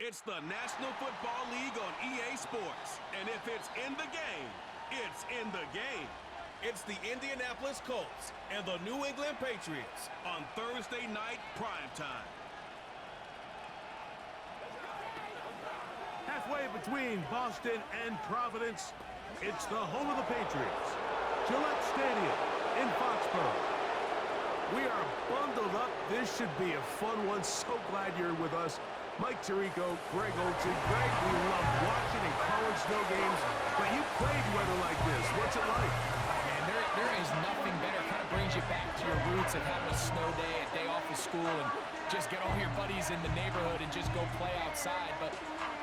It's the National Football League on EA Sports. And if it's in the game, it's in the game. It's the Indianapolis Colts and the New England Patriots on Thursday night primetime. Halfway between Boston and Providence, it's the home of the Patriots, Gillette Stadium in Foxboro. We are bundled up. This should be a fun one. So glad you're with us. Mike Tirico, Greg Olsen. Greg, we love watching and calling snow games, but you played weather like this. What's it like? Man, there is nothing better. Kind of brings you back to your roots of having a snow day, a day off of school, and just get all your buddies in the neighborhood and just go play outside. But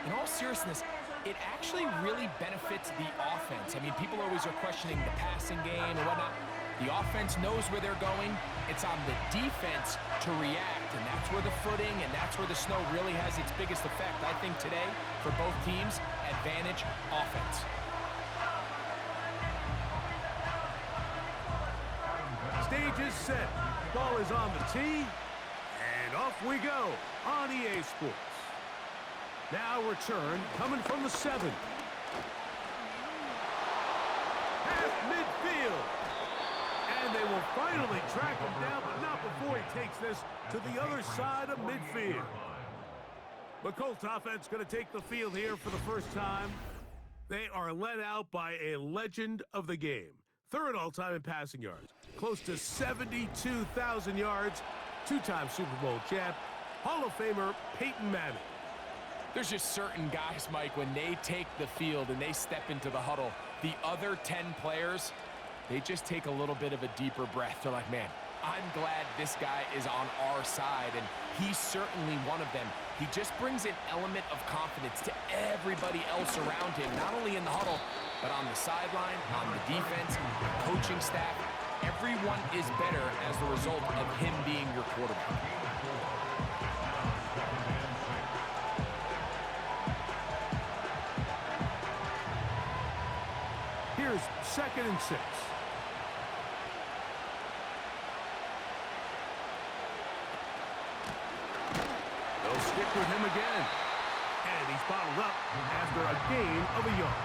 in all seriousness, it actually really benefits the offense. I mean, people always are questioning the passing game and whatnot. The offense knows where they're going. It's on the defense to react, and that's where the footing and that's where the snow really has its biggest effect. I think today, for both teams, advantage offense. Stage is set. Ball is on the tee, and off we go on EA Sports. Now return coming from the 7. Half midfield. And they will finally track him down, but not before he takes this to the other side of midfield. The Colts offense going to take the field here for the first time. They are led out by a legend of the game. Third all-time in passing yards. Close to 72,000 yards. Two-time Super Bowl champ. Hall of Famer Peyton Manning. There's just certain guys, Mike, when they take the field and they step into the huddle, the other 10 players, they just take a little bit of a deeper breath. They're like, man, I'm glad this guy is on our side, and he's certainly one of them. He just brings an element of confidence to everybody else around him, not only in the huddle, but on the sideline, on the defense, the coaching staff. Everyone is better as the result of him being your quarterback. Here's 2nd and 6. They'll stick with him again. And he's bottled up after a gain of a yard.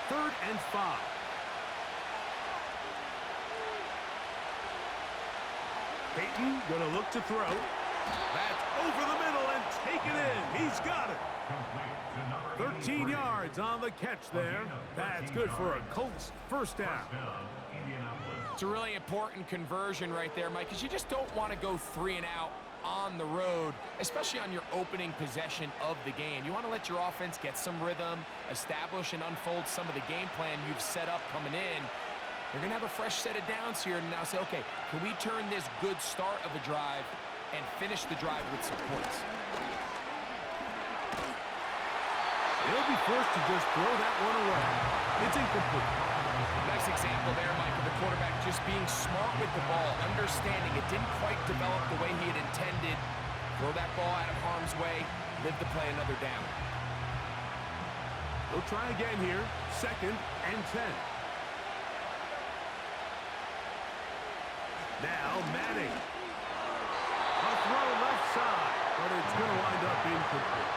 Third and 5. Peyton going to look to throw. That's over the middle and take it in. He's got it. 13 yards on the catch there. That's good for a Colts first down. It's a really important conversion right there, Mike, because you just don't want to go 3 and out on the road, especially on your opening possession of the game. You want to let your offense get some rhythm, establish and unfold some of the game plan you've set up coming in. You're going to have a fresh set of downs here and now say, okay, can we turn this good start of a drive and finish the drive with some points? He'll be forced to just throw that one away. It's incomplete. Nice example there, Mike, of the quarterback just being smart with the ball, understanding it didn't quite develop the way he had intended. Throw that ball out of harm's way, live to play another down. We'll try again here. 2nd and 10. Now Manning. A throw left side, but it's going to wind up incomplete.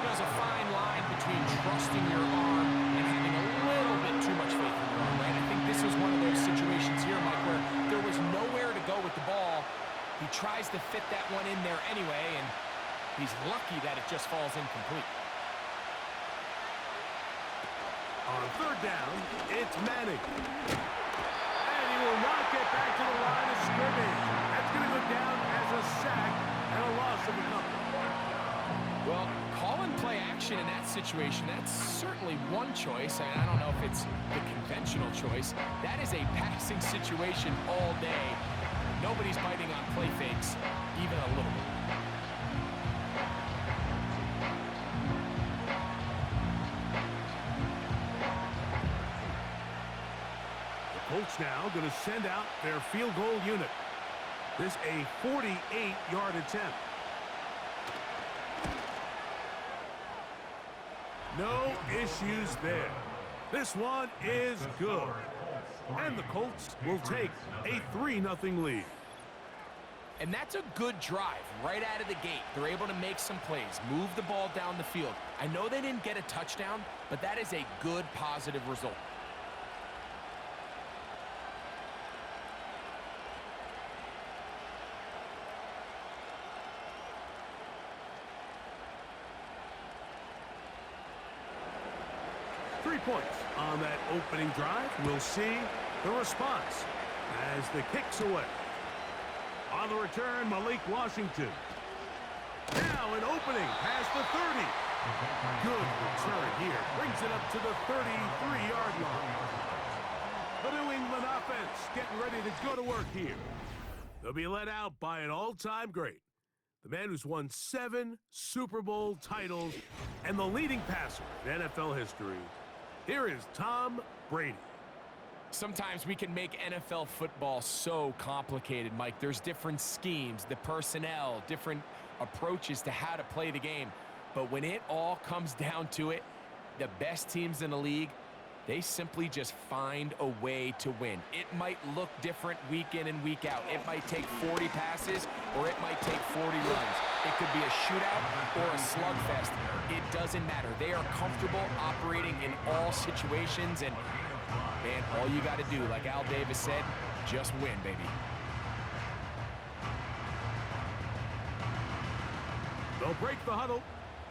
There's a fine line between trusting your arm and having a little bit too much faith in your arm, right? I think this was one of those situations here, Mike, where there was nowhere to go with the ball. He tries to fit that one in there anyway, and he's lucky that it just falls incomplete. On 3rd down, it's Manning. And he will not get back to the line of scrimmage. That's going to go down as a sack and a loss of a couple. Well, call and play action in that situation, that's certainly one choice. I mean, I don't know if it's the conventional choice. That is a passing situation all day. Nobody's biting on play fakes, even a little bit. The Colts now going to send out their field goal unit. This a 48-yard attempt. No issues there. This one is good. And the Colts will take a 3-0 lead. And that's a good drive right out of the gate. They're able to make some plays, move the ball down the field. I know they didn't get a touchdown, but that is a good, positive result. Points on that opening drive. We'll see the response as the kick's away. On the return, Malik Washington. Now an opening past the 30. Good return here. Brings it up to the 33-yard line. The New England offense getting ready to go to work here. They'll be led out by an all-time great. The man who's won 7 Super Bowl titles and the leading passer in NFL history. Here is Tom Brady. Sometimes we can make NFL football so complicated, Mike. There's different schemes, the personnel, different approaches to how to play the game. But when it all comes down to it, the best teams in the league, they simply just find a way to win. It might look different week in and week out. It might take 40 passes or it might take 40 runs. It could be a shootout or a slugfest. It doesn't matter. They are comfortable operating in all situations, and, man, all you got to do, like Al Davis said, just win, baby. They'll break the huddle.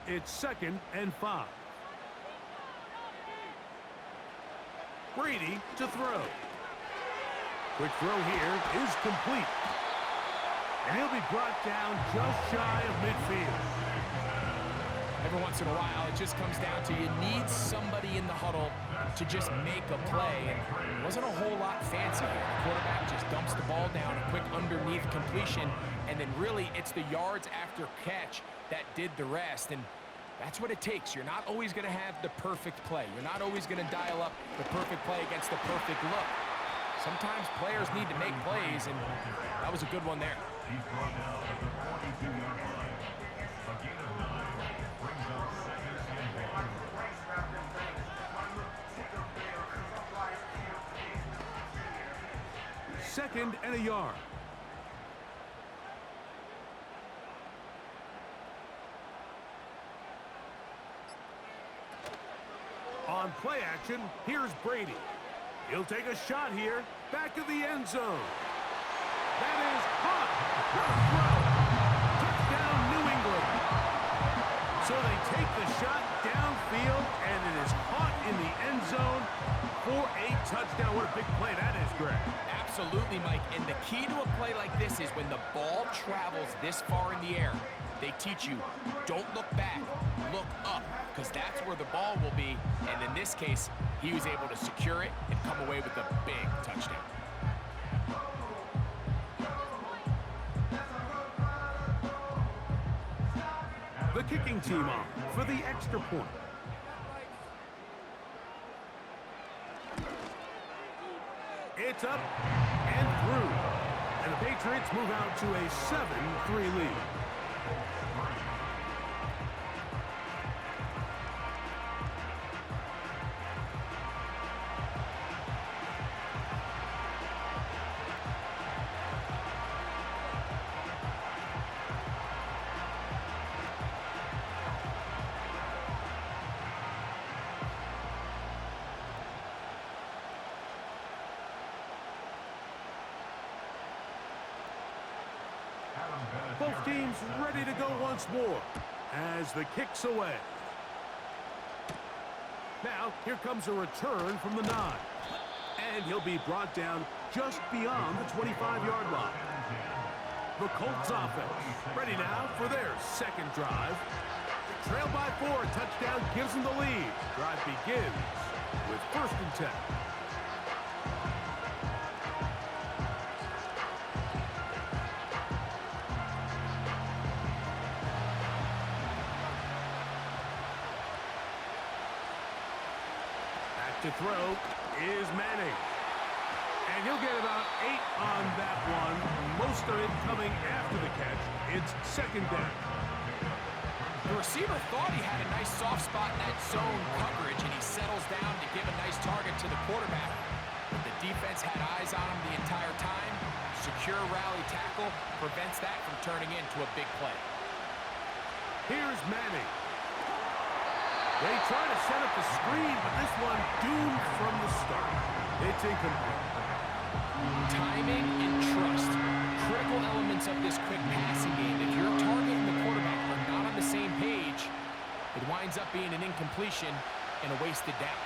It's 2nd and 5. Brady to throw. Quick throw here is complete. And he'll be brought down just shy of midfield. Every once in a while, it just comes down to you need somebody in the huddle to just make a play. And it wasn't a whole lot fancy here. The quarterback just dumps the ball down, a quick underneath completion, and then really it's the yards after catch that did the rest. And that's what it takes. You're not always going to have the perfect play. You're not always going to dial up the perfect play against the perfect look. Sometimes players need to make plays, and that was a good one there. Second and a yard. On play action, here's Brady. He'll take a shot here, back of the end zone. That is caught. Touchdown, New England. So they take the shot downfield, and it is caught in the end zone for a touchdown. What a big play that is, Greg. Absolutely, Mike. And the key to a play like this is when the ball travels this far in the air, they teach you, don't look back, look up, because that's where the ball will be. And in this case, he was able to secure it and come away with a big touchdown. The kicking team on for the extra point. It's up and through. And the Patriots move out to a 7-3 lead. Both teams ready to go once more as the kick's away. Now, here comes a return from the 9. And he'll be brought down just beyond the 25-yard line. The Colts offense ready now for their second drive. Trailed by 4, touchdown gives them the lead. Drive begins with 1st and 10. To throw is Manning. And he'll get about 8 on that one. Most of it coming after the catch. It's 2nd down. The receiver thought he had a nice soft spot in that zone coverage, and he settles down to give a nice target to the quarterback. But the defense had eyes on him the entire time. Secure rally tackle prevents that from turning into a big play. Here's Manning. They try to set up the screen, but this one doomed from the start. It's incomplete. Timing and trust, critical elements of this quick passing game. If your target and the quarterback are not on the same page, it winds up being an incompletion and a wasted down.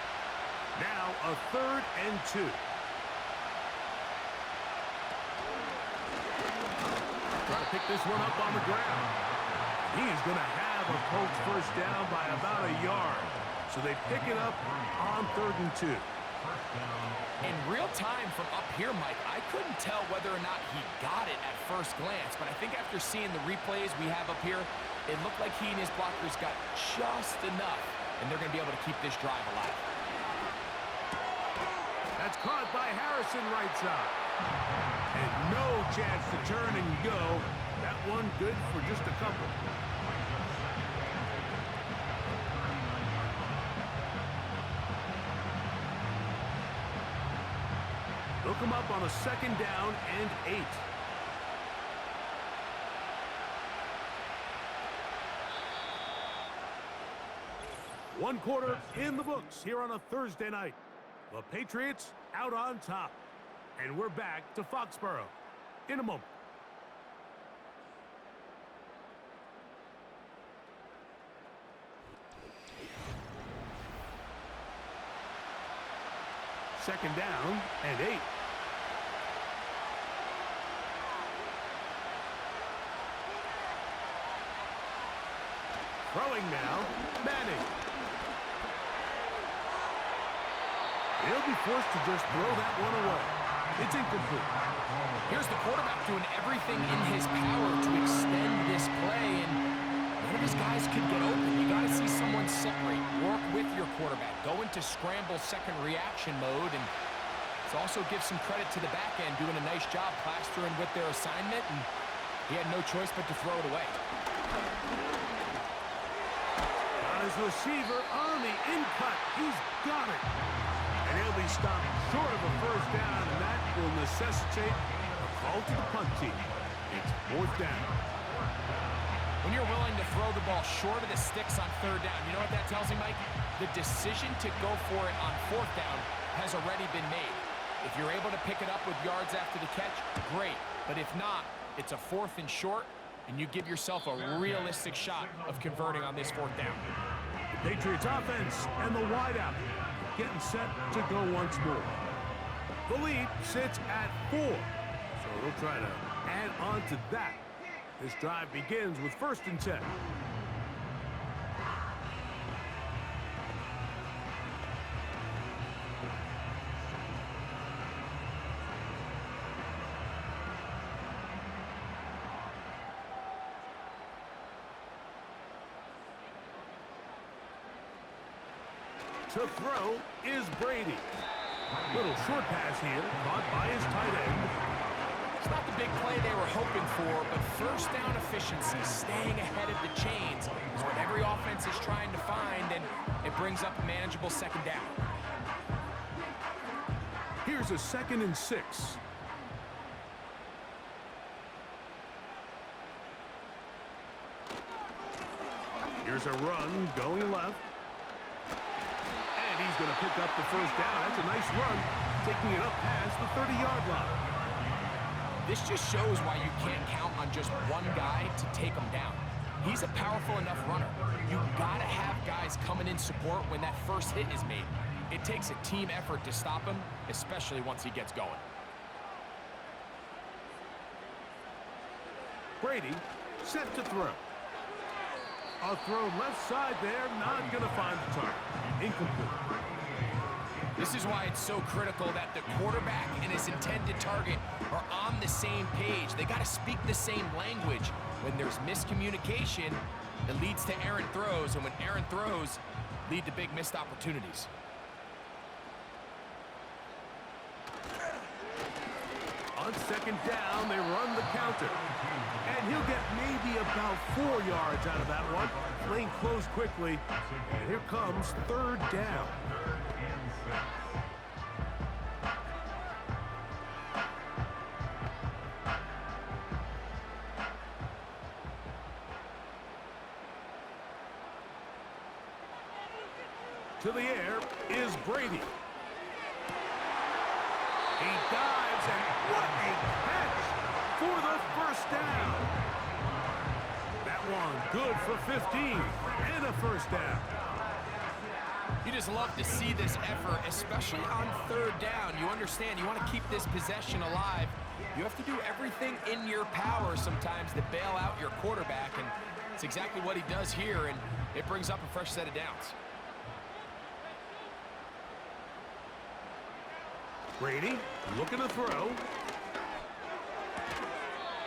Now a 3rd and 2. Try to pick this one up on the ground. He is going to have a Colts first down by about a yard. So they pick it up on 3rd and 2. In real time from up here, Mike, I couldn't tell whether or not he got it at first glance, but I think after seeing the replays we have up here, it looked like he and his blockers got just enough, and they're going to be able to keep this drive alive. That's caught by Harrison right side. And no chance to turn and go. That one good for just a couple. They'll come up on a 2nd down and 8. One quarter in the books here on a Thursday night. The Patriots out on top. And we're back to Foxboro in a moment. Second down and 8. Throwing now, Manning. He'll be forced to just throw that one away. It's incomplete. Here's the quarterback doing everything in his power to extend this play, and none of his guys could get open. You got to see someone separate, work with your quarterback, go into scramble second reaction mode, and it also gives some credit to the back end doing a nice job plastering with their assignment, and he had no choice but to throw it away. On his receiver on the in-cut. He's got it. And he'll be stopped short of a first down, and that will necessitate a call to the punt team. It's 4th down. When you're willing to throw the ball short of the sticks on 3rd down, you know what that tells me, Mike? The decision to go for it on 4th down has already been made. If you're able to pick it up with yards after the catch, great. But if not, it's a 4th and short, and you give yourself a realistic shot of converting on this 4th down. The Patriots offense and the wideout getting set to go once more. The lead sits at 4, so they'll try to add on to that. This drive begins with 1st and 10. To throw is Brady. Little short pass here, caught by his tight end. It's not the big play they were hoping for, but first down efficiency, staying ahead of the chains, is what every offense is trying to find, and it brings up a manageable 2nd down. Here's a 2nd and 6. Here's a run going left. And he's going to pick up the first down. That's a nice run, taking it up past the 30-yard line. This just shows why you can't count on just one guy to take him down. He's a powerful enough runner. You got to have guys coming in support when that first hit is made. It takes a team effort to stop him, especially once he gets going. Brady set to throw. A throw left side there, not going to find the target. Incomplete. This is why it's so critical that the quarterback and his intended target are on the same page. They got to speak the same language. When there's miscommunication, it leads to errant throws, and when errant throws lead to big missed opportunities. On second down, they run the counter. And he'll get maybe about 4 yards out of that one. Playing close quickly. And here comes third down. To the air is Brady. He dives, and what a catch for the first down. That one good for 15 and a first down. You just love to see this effort, especially on third down. You understand, you want to keep this possession alive. You have to do everything in your power sometimes to bail out your quarterback, and it's exactly what he does here, and it brings up a fresh set of downs. Brady looking to throw.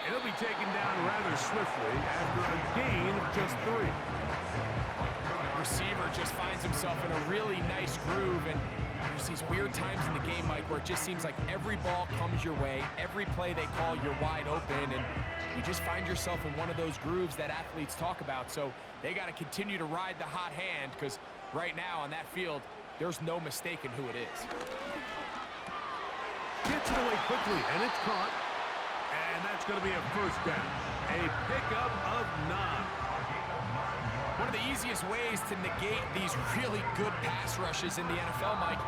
It'll be taken down rather swiftly after a gain of just 3. Receiver just finds himself in a really nice groove, and there's these weird times in the game, Mike, where it just seems like every ball comes your way, every play they call, you're wide open, and you just find yourself in one of those grooves that athletes talk about. So they got to continue to ride the hot hand, because right now on that field, there's no mistaking who it is. Gets it away quickly, and it's caught. And that's going to be a first down. A pickup of 9. One of the easiest ways to negate these really good pass rushes in the NFL, Mike,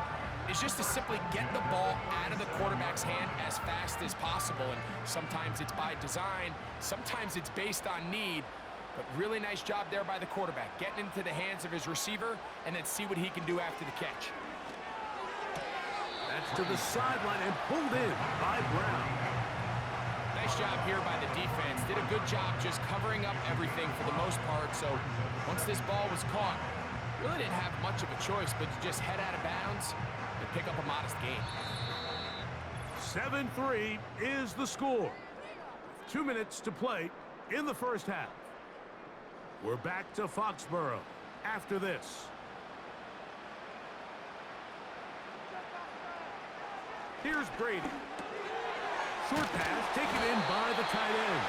is just to simply get the ball out of the quarterback's hand as fast as possible. And sometimes it's by design, sometimes it's based on need. But really nice job there by the quarterback, getting into the hands of his receiver and then see what he can do after the catch. That's to the sideline and pulled in by Brown. Nice job here by the defense. Did a good job just covering up everything for the most part. So once this ball was caught, really didn't have much of a choice but to just head out of bounds and pick up a modest gain. 7-3 is the score. 2 minutes to play in the first half. We're back to Foxboro after this. Here's Brady. Short pass taken in by the tight end.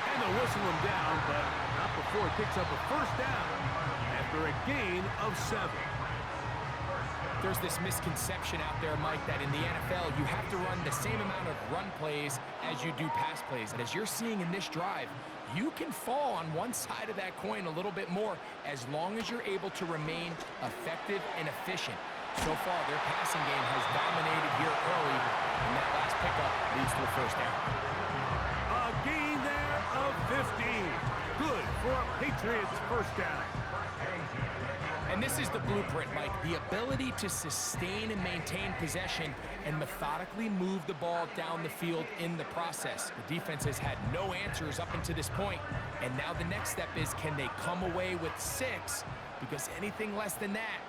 And they'll whistle him down, but not before he picks up a first down after a gain of 7. There's this misconception out there, Mike, that in the NFL you have to run the same amount of run plays as you do pass plays. And as you're seeing in this drive, you can fall on one side of that coin a little bit more as long as you're able to remain effective and efficient. So far, their passing game has dominated here early, and that last pickup leads to a first down. A gain there of 15. Good for a Patriots first down. And this is the blueprint, Mike. The ability to sustain and maintain possession and methodically move the ball down the field in the process. The defense has had no answers up until this point, and now the next step is, can they come away with 6? Because anything less than that,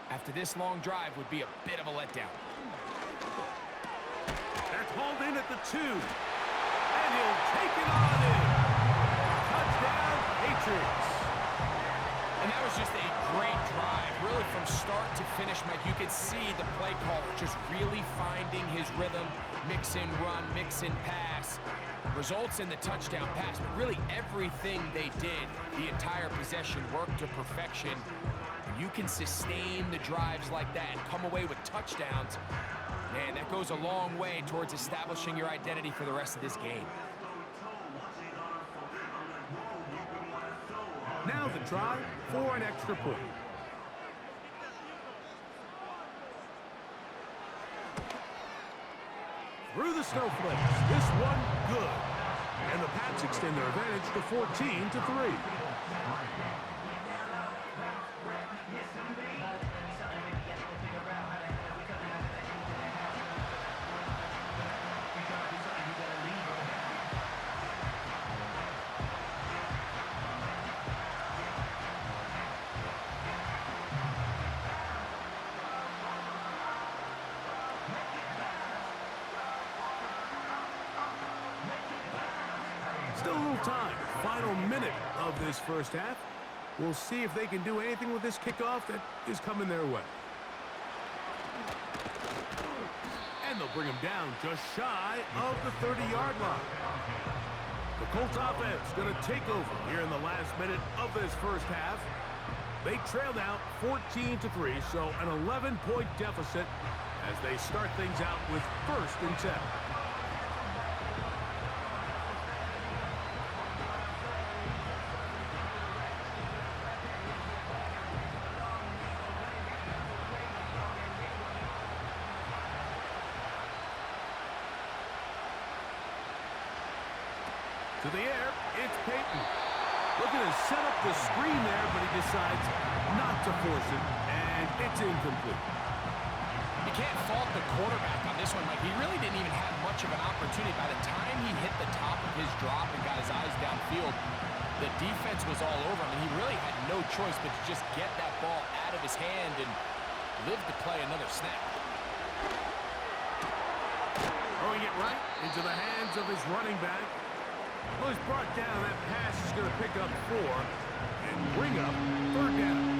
after this long drive, would be a bit of a letdown. That's hauled in at the 2. And he'll take it on in. Touchdown, Patriots. And that was just a great drive. Really from start to finish, Mike, you could see the play caller just really finding his rhythm. Mix in run, mix in pass. Results in the touchdown pass. But really everything they did, the entire possession, worked to perfection. You can sustain the drives like that and come away with touchdowns. Man, that goes a long way towards establishing your identity for the rest of this game. Now the try for an extra point. Through the snowflakes, this one good. And the Pats extend their advantage to 14-3. Still a little time. Final minute of this first half. We'll see if they can do anything with this kickoff that is coming their way. And the That'll bring him down just shy of the 30-yard line. The Colts offense going to take over here in the last minute of this first half. They trailed out 14-3, so an 11-point deficit as they start things out with 1st and 10. To the air, it's Peyton. Looking to set up the screen there, but he decides not to force it, and it's incomplete. You can't fault the quarterback on this one, Mike. He really didn't even have much of an opportunity. By the time he hit the top of his drop and got his eyes downfield, the defense was all over him, and he really had no choice but to just get that ball out of his hand and live to play another snap. Throwing it right into the hands of his running back. Well, he's brought down. That pass is going to pick up 4 and bring up 3rd down.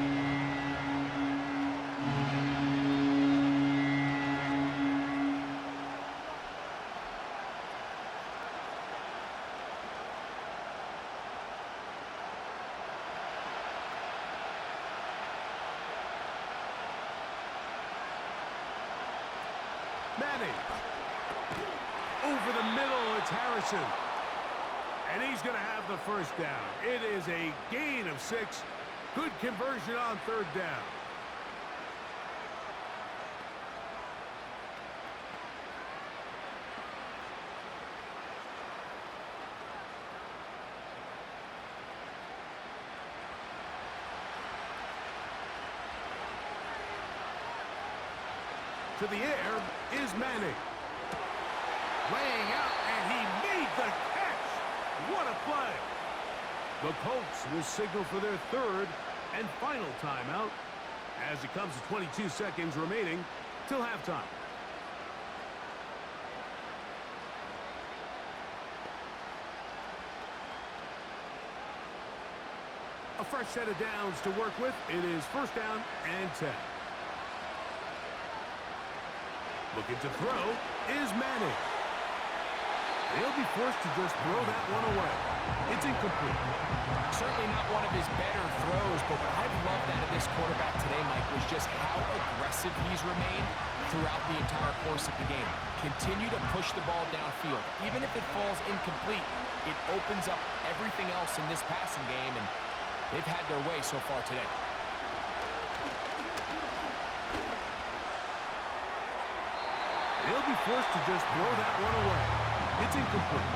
Manning. Over the middle, it's Harrison. And he's going to have the 1st down. It is a gain of 6. Good conversion on 3rd down. To the air is Manning. Laying out, and he made the catch. What a play. The Colts will signal for their 3rd and final timeout as it comes to 22 seconds remaining till halftime. A fresh set of downs to work with. It is 1st down and 10. Looking to throw is Manning. He'll be forced to just throw that one away. It's incomplete. Certainly not one of his better throws, but what I've loved out of this quarterback today, Mike, was just how aggressive he's remained throughout the entire course of the game. Continue to push the ball downfield. Even if it falls incomplete, it opens up everything else in this passing game, and they've had their way so far today. He'll be forced to just throw that one away. It's incomplete.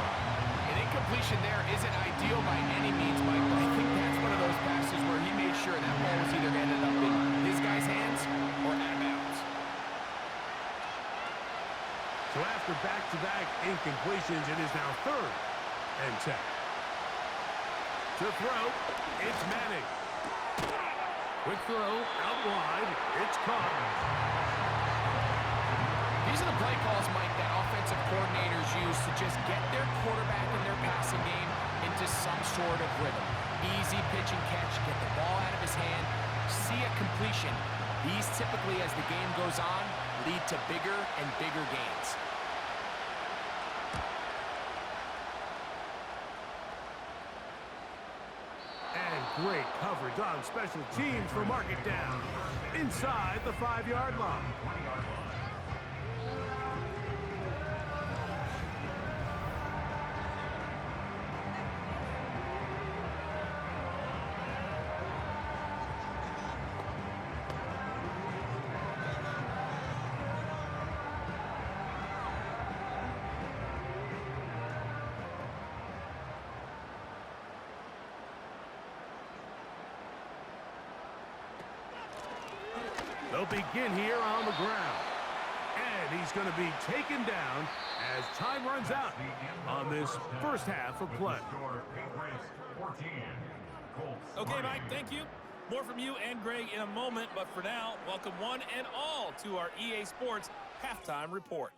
An incompletion there isn't ideal by any means, Mike, but I think that's one of those passes where he made sure that ball was either ended up in his guy's hands or out of bounds. So after back-to-back incompletions, it is now 3rd and 10. To throw, it's Manning. Quick throw, out wide, it's caught. These are the play calls, Mike, that offensive coordinators use to just get their quarterback and their passing game into some sort of rhythm. Easy pitch and catch, get the ball out of his hand, see a completion. These typically, as the game goes on, lead to bigger and bigger gains. And great coverage on special teams for mark it down inside the 5-yard line. They'll begin here on the ground. And he's going to be taken down as time runs out on this first half of play. Okay, Mike, thank you. More from you and Greg in a moment, but for now, welcome one and all to our EA Sports Halftime Report.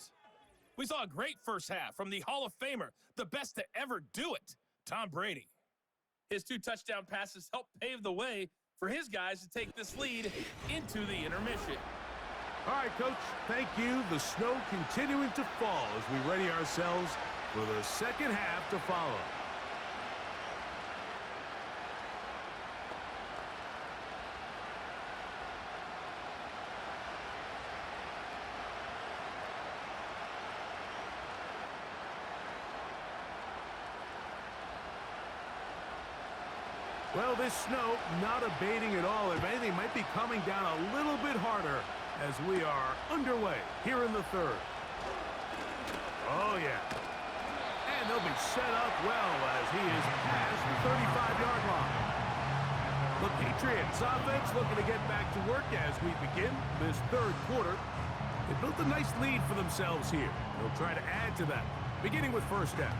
We saw a great first half from the Hall of Famer, the best to ever do it, Tom Brady. His 2 touchdown passes helped pave the way for his guys to take this lead into the intermission. All right, Coach, thank you. The snow continuing to fall as we ready ourselves for the second half to follow. Well, this snow not abating at all. If anything, might be coming down a little bit harder as we are underway here in the third. Oh, yeah. And they'll be set up well as he is past the 35-yard line. The Patriots offense looking to get back to work as we begin this third quarter. They built a nice lead for themselves here. They'll try to add to that, beginning with first down.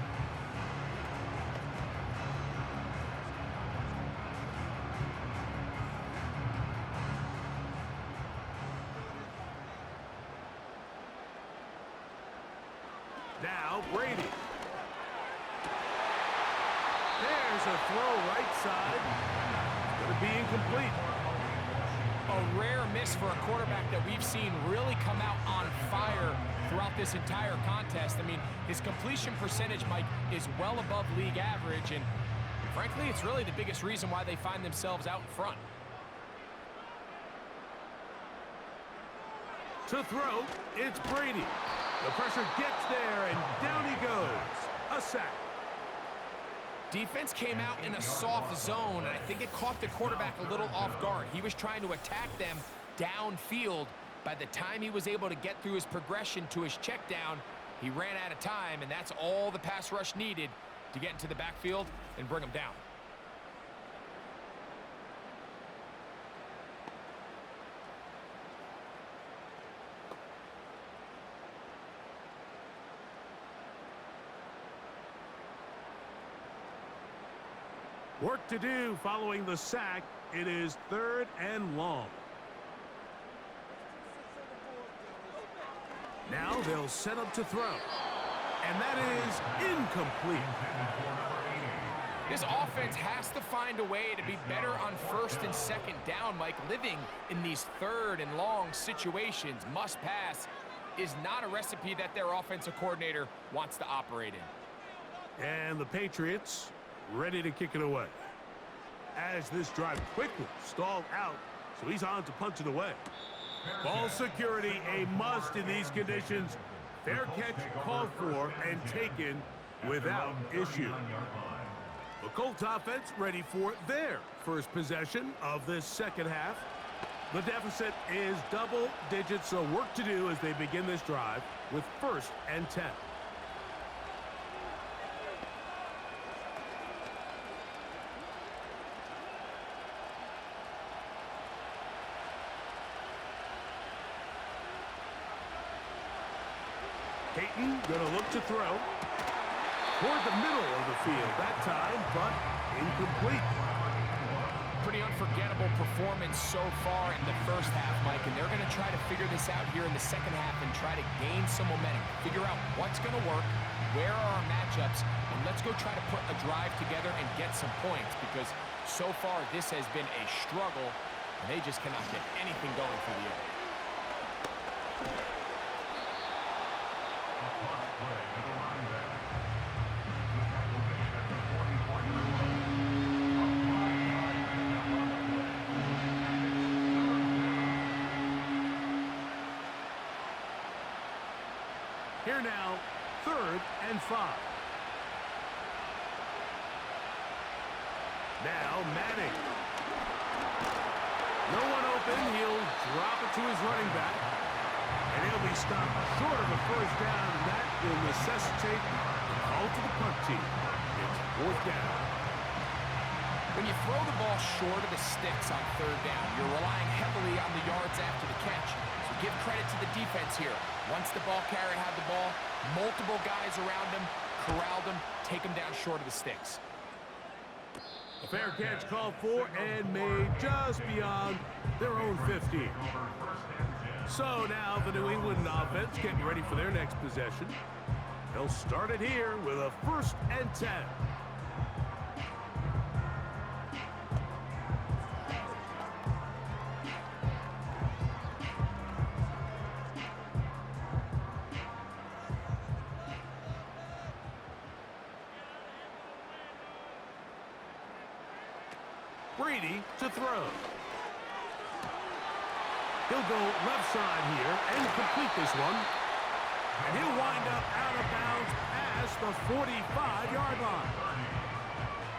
Now, Brady. There's a throw right side. It's going to be incomplete. A rare miss for a quarterback that we've seen really come out on fire throughout this entire contest. I mean, his completion percentage, Mike, is well above league average, and frankly, it's really the biggest reason why they find themselves out in front. To throw, it's Brady. The pressure gets there, and down he goes. A sack. Defense came out in a soft zone, and I think it caught the quarterback a little off guard. He was trying to attack them downfield. By the time he was able to get through his progression to his check down, he ran out of time, and that's all the pass rush needed to get into the backfield and bring him down. Work to do following the sack. It is third and long. Now they'll set up to throw. And that is incomplete. This offense has to find a way to be better on first and second down, Mike. Living in these third and long situations, must pass, is not a recipe that their offensive coordinator wants to operate in. And the Patriots ready to kick it away. As this drive quickly stalled out, so he's on to punch it away. Ball security, a must in these conditions. Fair catch called for and taken without issue. The Colts offense ready for their first possession of this second half. The deficit is double digits, so work to do as they begin this drive with 1st and 10. Peyton gonna look to throw toward the middle of the field that time, but incomplete. Pretty unforgettable performance so far in the first half, Mike, and they're gonna try to figure this out here in the second half and try to gain some momentum, figure out what's gonna work, where are our matchups, and let's go try to put a drive together and get some points, because so far this has been a struggle and they just cannot get anything going for the air. Here now, 3rd and 5. Now Manning. No one open. He'll drop it to his running back. And he'll be stopped short of a first down, and that will necessitate a call to the punt team. It's 4th down. When you throw the ball short of the sticks on 3rd down, you're relying heavily on the yards after the catch. So give credit to the defense here. Once the ball carrier had the ball, multiple guys around him, corralled him, take him down short of the sticks. A fair catch called for and made just beyond their own 15. So now the New England offense getting ready for their next possession. They'll start it here with a 1st and 10. Brady to throw. He'll go left side here and complete this one. And he'll wind up out of bounds past the 45-yard line.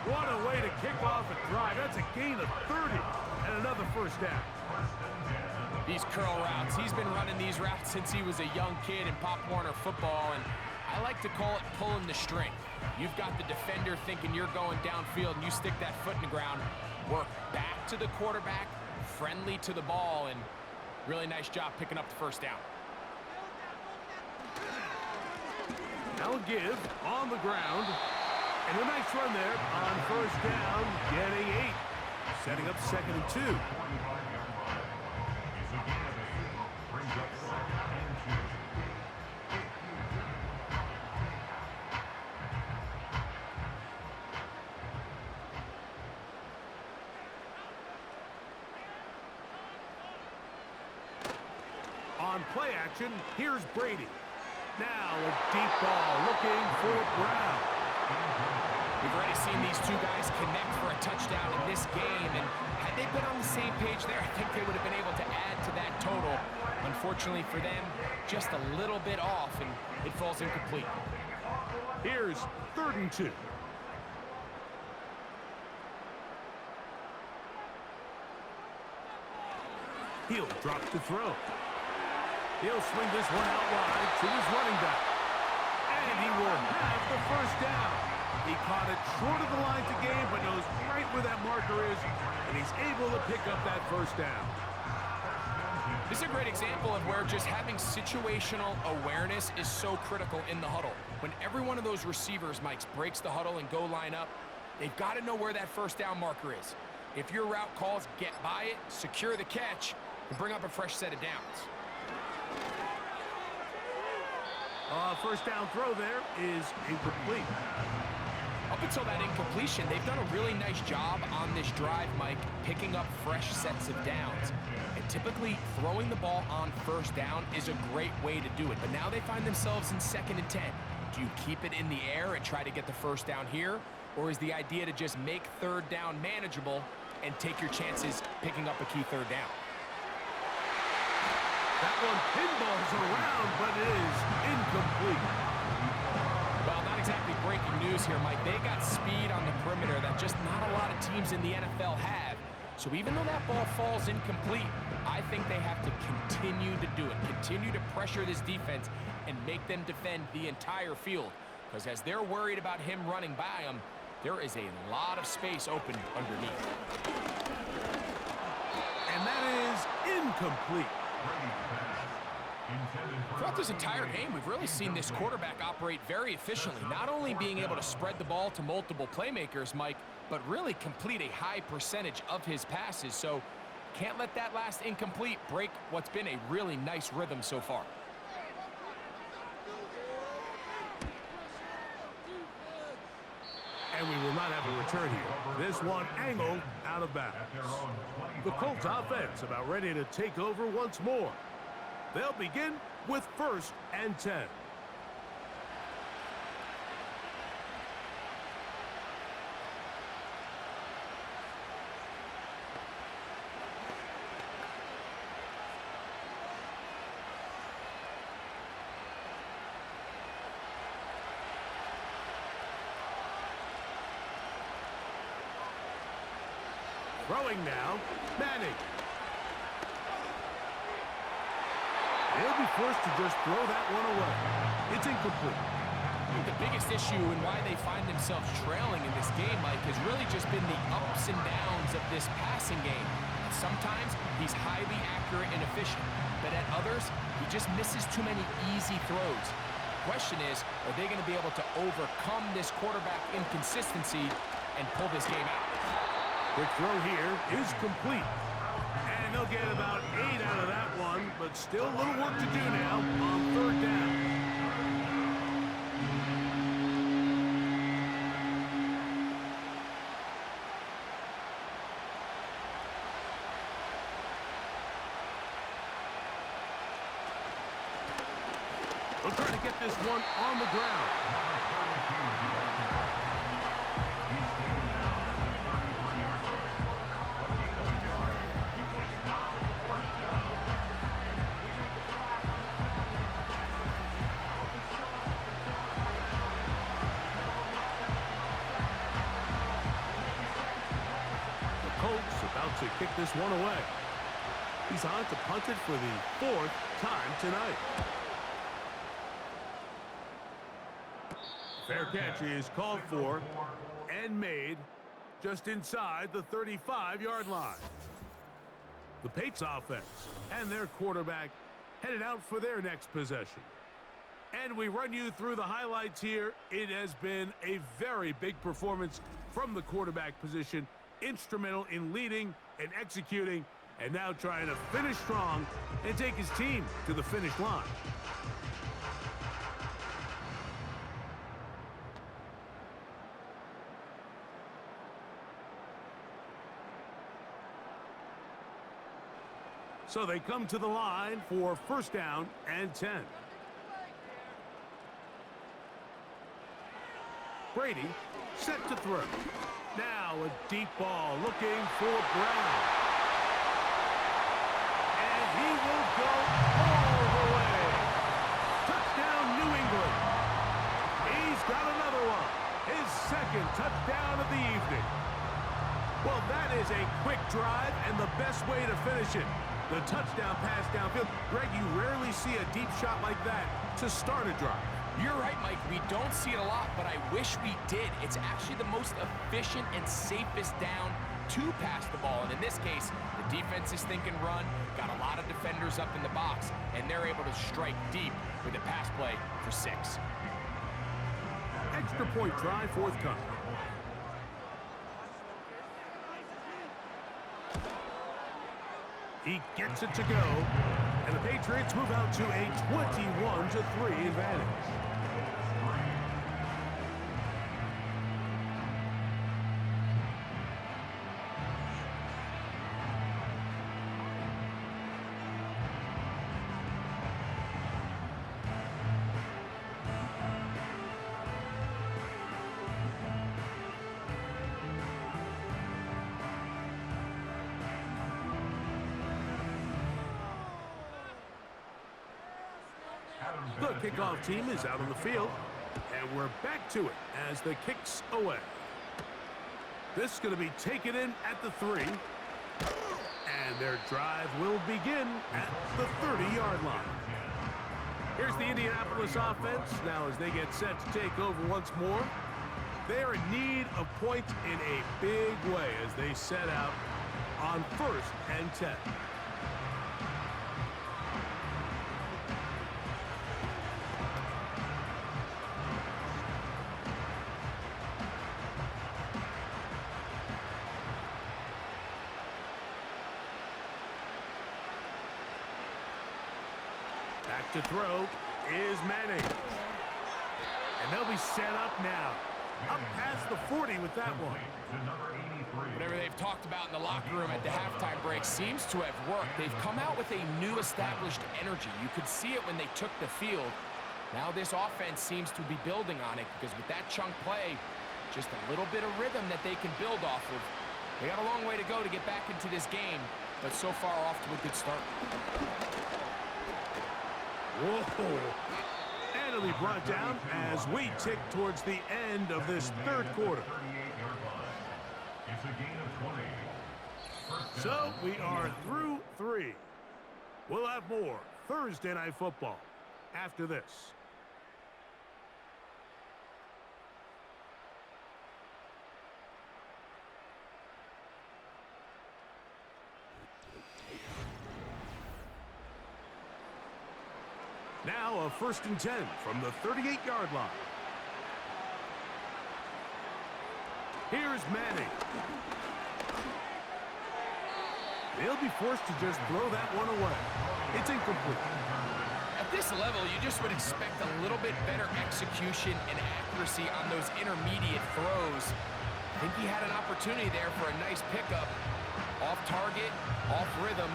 What a way to kick off a drive. That's a gain of 30 and another first down. These curl routes, he's been running these routes since he was a young kid in Pop Warner football, and I like to call it pulling the string. You've got the defender thinking you're going downfield, and you stick that foot in the ground, work back to the quarterback, friendly to the ball, and really nice job picking up the first down. Now give on the ground. And a nice run there on first down, getting 8. Setting up 2nd and 2. On play action, here's Brady. Now a deep ball looking for Brown. We've already seen these two guys connect for a touchdown in this game, and had they been on the same page there, I think they would have been able to add to that total. Unfortunately for them, just a little bit off, and it falls incomplete. Here's 3rd and 2. He'll drop to throw. He'll swing this one out wide to his running back. And he will have the first down. He caught it short of the line to gain, but knows right where that marker is, and he's able to pick up that first down. This is a great example of where just having situational awareness is so critical in the huddle. When every one of those receivers, Mike, breaks the huddle and go line up, they've got to know where that first down marker is. If your route calls, get by it, secure the catch, and bring up a fresh set of downs. First down throw there is incomplete. Up until that incompletion, they've done a really nice job on this drive, Mike, picking up fresh sets of downs. And typically, throwing the ball on first down is a great way to do it. But now they find themselves in 2nd and 10. Do you keep it in the air and try to get the first down here? Or is the idea to just make 3rd down manageable and take your chances picking up a key 3rd down? That one pinballs around, but it is incomplete. Well, not exactly breaking news here, Mike. They got speed on the perimeter that just not a lot of teams in the NFL have. So even though that ball falls incomplete, I think they have to continue to do it. Continue to pressure this defense and make them defend the entire field. Because as they're worried about him running by them, there is a lot of space open underneath. And that is incomplete. Throughout this entire game, we've really seen this quarterback operate very efficiently, not only being able to spread the ball to multiple playmakers, Mike, but really complete a high percentage of his passes. So can't let that last incomplete break what's been a really nice rhythm so far. And we will not have a return here. This one angled out of bounds. The Colts offense about ready to take over once more. They'll begin with 1st and 10. Throwing now, Manning. They'll be forced to just throw that one away. It's incomplete. The biggest issue and why they find themselves trailing in this game, Mike, has really just been the ups and downs of this passing game. Sometimes he's highly accurate and efficient, but at others, he just misses too many easy throws. Question is, are they going to be able to overcome this quarterback inconsistency and pull this game out? Quick throw here is complete. And they'll get about 8 out of that one, but still a little work to do now on 3rd down. They'll try to get this one on the ground. this one away. He's on to punt it for the 4th time tonight. Fair catch is called for and made just inside the 35-yard line. The Pates offense and their quarterback headed out for their next possession. And we run you through the highlights here. It has been a very big performance from the quarterback position, instrumental in leading and executing, and now trying to finish strong and take his team to the finish line. So they come to the line for 1st down and 10. Brady set to throw. Now a deep ball looking for Brown. And he will go all the way. Touchdown, New England. He's got another one. His 2nd touchdown of the evening. Well, that is a quick drive and the best way to finish it. The touchdown pass downfield. Greg, you rarely see a deep shot like that to start a drive. You're right, Mike. We don't see it a lot, but I wish we did. It's actually the most efficient and safest down to pass the ball. And in this case, the defense is thinking run, got a lot of defenders up in the box, and they're able to strike deep with a pass play for 6. Extra point try forthcoming. He gets it to go, and the Patriots move out to a 21-3 advantage. The kickoff team is out on the field, and we're back to it as the kick's away. This is going to be taken in at the 3, and their drive will begin at the 30-yard line. Here's the Indianapolis offense now as they get set to take over once more. They're in need of points in a big way as they set out on 1st and 10. Back to throw is Manning. And they'll be set up now. Up past the 40 with that one. Whatever they've talked about in the locker room at the halftime break seems to have worked. They've come out with a new established energy. You could see it when they took the field. Now this offense seems to be building on it because with that chunk play, just a little bit of rhythm that they can build off of. They got a long way to go to get back into this game, but so far off to a good start. Whoa. And it'll be brought down as we tick towards the end of this 3rd quarter. So we are through 3. We'll have more Thursday Night Football after this. Now a 1st and 10 from the 38-yard line. Here's Manning. They'll be forced to just throw that one away. It's incomplete. At this level, you just would expect a little bit better execution and accuracy on those intermediate throws. I think he had an opportunity there for a nice pickup. Off target, off rhythm,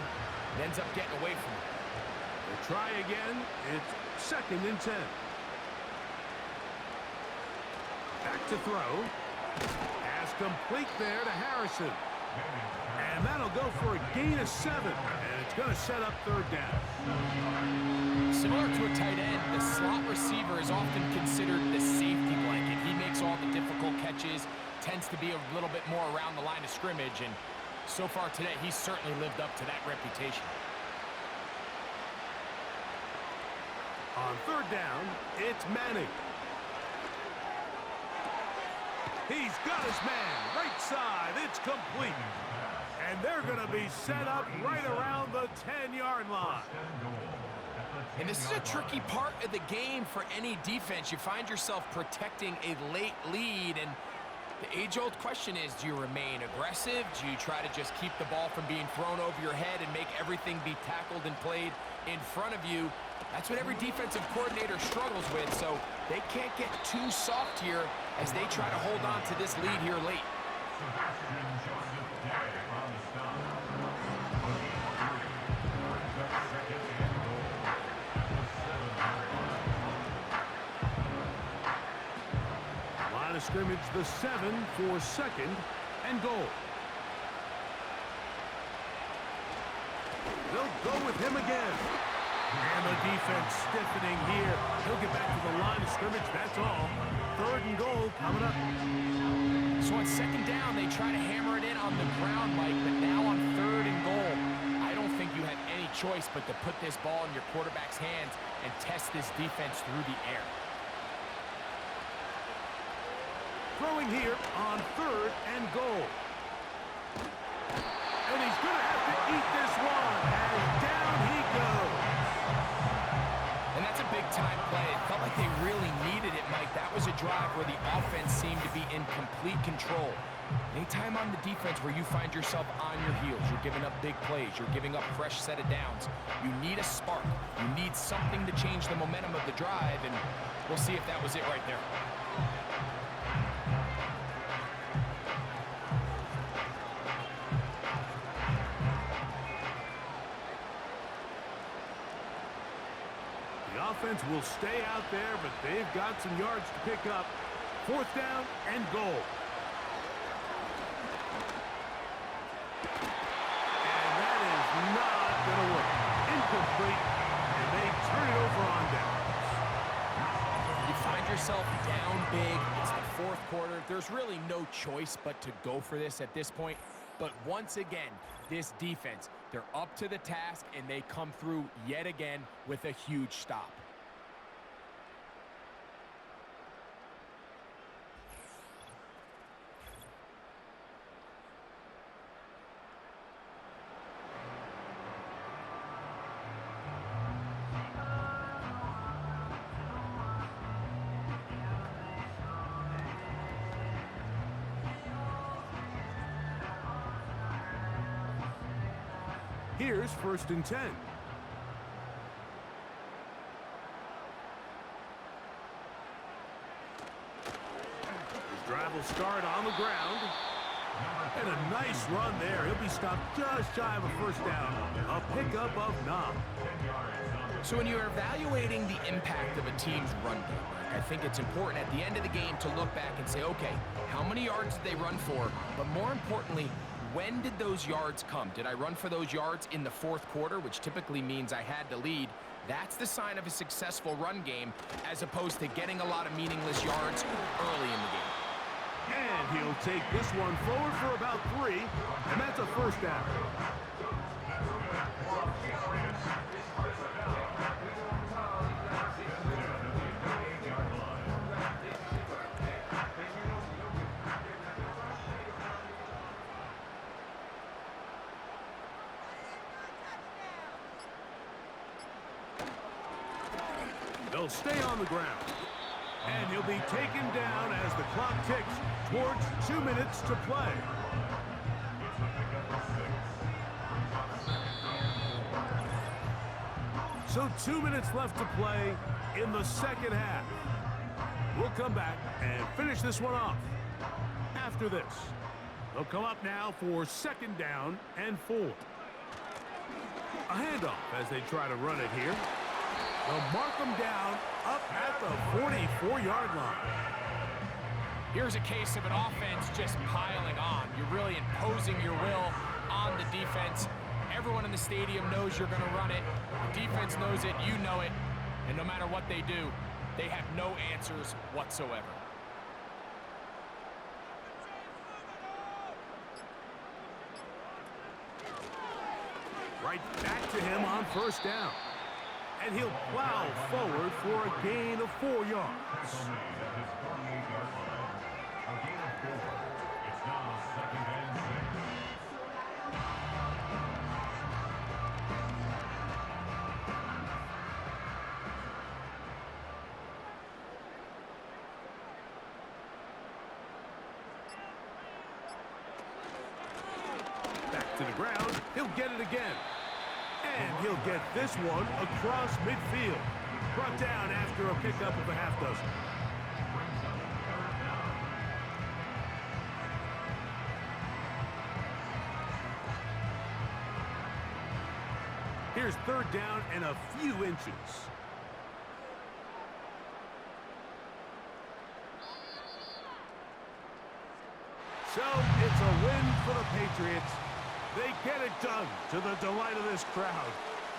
and ends up getting away from it. We'll try again. It's 2nd and 10. Back to throw. Pass complete there to Harrison. And that'll go for a gain of 7. And it's going to set up 3rd down. Similar to a tight end, the slot receiver is often considered the safety blanket. He makes all the difficult catches, tends to be a little bit more around the line of scrimmage, and So far today, he's certainly lived up to that reputation. On third down, it's Manning. He's got his man, right side, it's complete. And they're going to be set up right around the 10-yard line. And this is a tricky part of the game for any defense. You find yourself protecting a late lead, and the age-old question is, do you remain aggressive? Do you try to just keep the ball from being thrown over your head and make everything be tackled and played in front of you? That's what every defensive coordinator struggles with, so they can't get too soft here as they try to hold on to this lead here late. Line of scrimmage, the 7 for second and goal. They'll go with him again. And the defense stiffening here. He'll get back to the line of scrimmage, that's all. Third and goal coming up. So on second down, they try to hammer it in on the ground, Mike, but now on third and goal, I don't think you have any choice but to put this ball in your quarterback's hands and test this defense through the air. Throwing here on third and goal. And he's going to have to eat this one, and down he goes. And that's a big-time play. It felt like they really needed it, Mike. That was a drive where the offense seemed to be in complete control. Anytime on the defense where you find yourself on your heels, you're giving up big plays, you're giving up fresh set of downs, you need a spark. You need something to change the momentum of the drive, and we'll see if that was it right there. Offense will stay out there, but they've got some yards to pick up. Fourth down and goal. And that is not going to work. Incomplete, and they turn it over on downs. You find yourself down big. It's the fourth quarter. There's really no choice but to go for this at this point. But once again, this defense, they're up to the task, and they come through yet again with a huge stop. Here's first and 10. His drive will start on the ground. And a nice run there. He'll be stopped just shy of a first down. A pickup of 9. So when you're evaluating the impact of a team's run game, I think it's important at the end of the game to look back and say, okay, how many yards did they run for? But more importantly, when did those yards come? Did I run for those yards in the fourth quarter, which typically means I had to lead? That's the sign of a successful run game, as opposed to getting a lot of meaningless yards early in the game. And he'll take this one forward for about 3, and that's a first down. They'll stay on the ground. And he'll be taken down as the clock ticks towards 2 minutes to play. So 2 minutes left to play in the second half. We'll come back and finish this one off after this. They'll come up now for second down and 4. A handoff as they try to run it here. They'll mark them down up at the 44-yard line. Here's a case of an offense just piling on. You're really imposing your will on the defense. Everyone in the stadium knows you're going to run it. The defense knows it, you know it. And no matter what they do, they have no answers whatsoever. Right back to him on first down. And he'll plow forward for a gain of 4 yards. Back to the ground. He'll get it again. And he'll get this one across midfield. Brought down after a pickup of a half dozen. Here's third down and a few inches. So it's a win for the Patriots. They get it done to the delight of this crowd.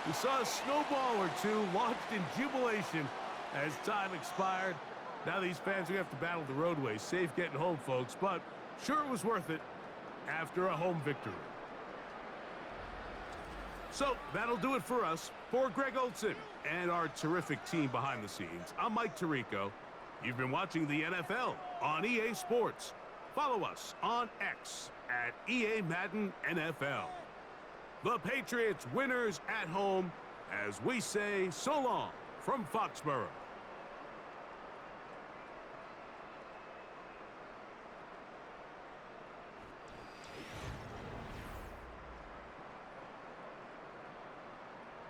We saw a snowball or two launched in jubilation as time expired. Now these fans are going to have to battle the roadway. Safe getting home, folks, but sure it was worth it after a home victory. So that'll do it for us. For Greg Olson and our terrific team behind the scenes, I'm Mike Tirico. You've been watching the NFL on EA Sports. Follow us on X at EA Madden NFL. The Patriots winners at home as we say so long from Foxboro.